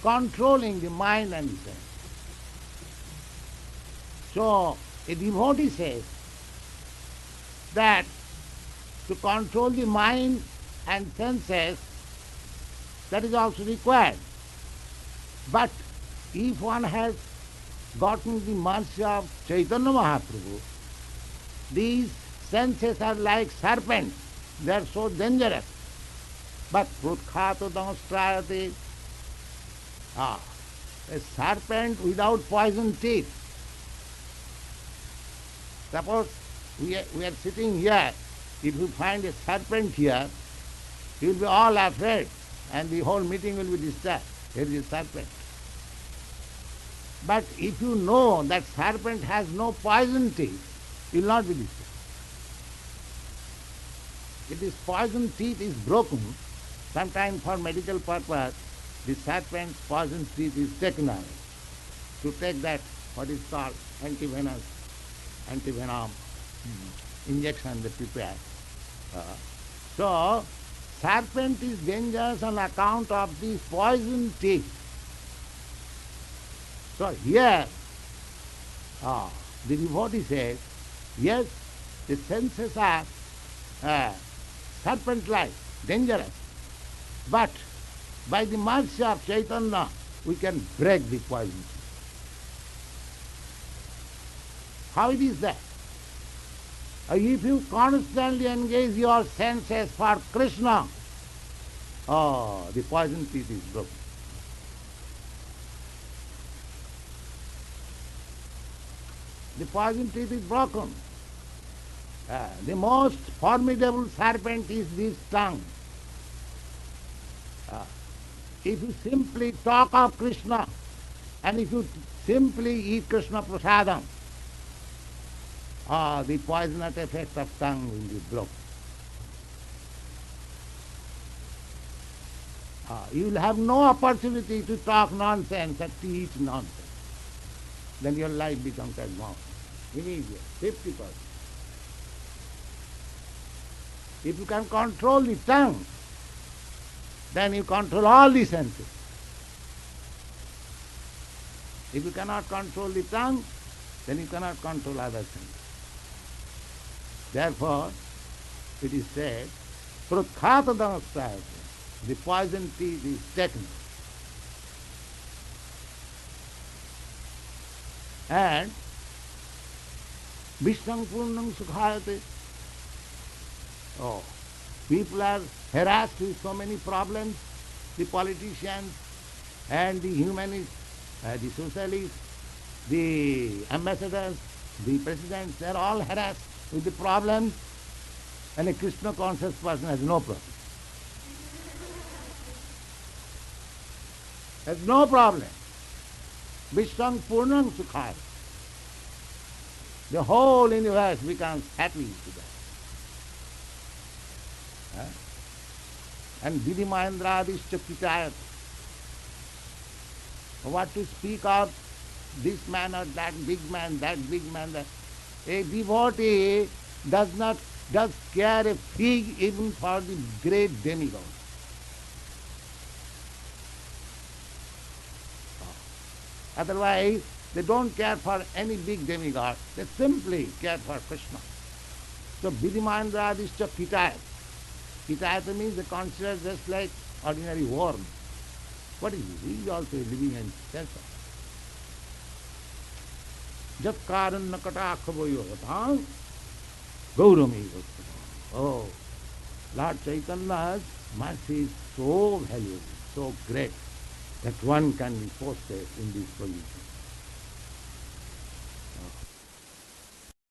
controlling the mind and the sense. So, a devotee says that to control the mind and senses, that is also required. But if one has gotten the mercy of Chaitanya Mahaprabhu, these senses are like serpents, they are so dangerous. But prutkhāto damastrāyate, a serpent without poison teeth. Suppose we are sitting here, if you find a serpent here, you will be all afraid and the whole meeting will be disturbed. Here is a serpent. But if you know that serpent has no poison teeth, you will not be disturbed. If this poison teeth is broken, sometimes for medical purpose, the serpent's poison teeth is taken away. To take that, what is called anti-venom injection they prepare. So, serpent is dangerous on account of the poison teeth. So here, the devotee says, yes, the senses are serpent-like, dangerous, but by the mercy of Chaitanya, we can break the poison teeth. How it is that? If you constantly engage your senses for Krishna, the poison teeth is broken. The poison teeth is broken. The most formidable serpent is this tongue. If you simply talk of Krishna, and if you simply eat Krishna prasādam, the poisonous effect of tongue will be broken. You will have no opportunity to talk nonsense and to eat nonsense. Then your life becomes as mountain. Immediate, 50%. If you can control the tongue, then you control all the senses. If you cannot control the tongue, then you cannot control other senses. Therefore, it is said, prutkhāta damastrāyate, the poison teeth is taken. And Vishnaṁ purnam sukhāyate. People are harassed with so many problems, the politicians and the humanists, the socialists, the ambassadors, the presidents, they are all harassed with the problems, and a Krishna conscious person has no problem. Has no problem. Vishnaṁ purnam sukhāyate. The whole universe becomes happy to that. And Vidhi Mahendradiśca Pitayat. What to speak of this man or that big man, that big man, that. A devotee does care a fig even for the great demigod. Otherwise, they don't care for any big demigod. They simply care for Krishna. So, Vidhi Mahendradiśca Pitayat. Pitayata means they consider just like ordinary worm. What is this? He is also a living entity. Jat karana katakhaboyogatam gaurami. Oh, Lord Chaitanya's mercy is so valuable, so great, that one can be posted in this position.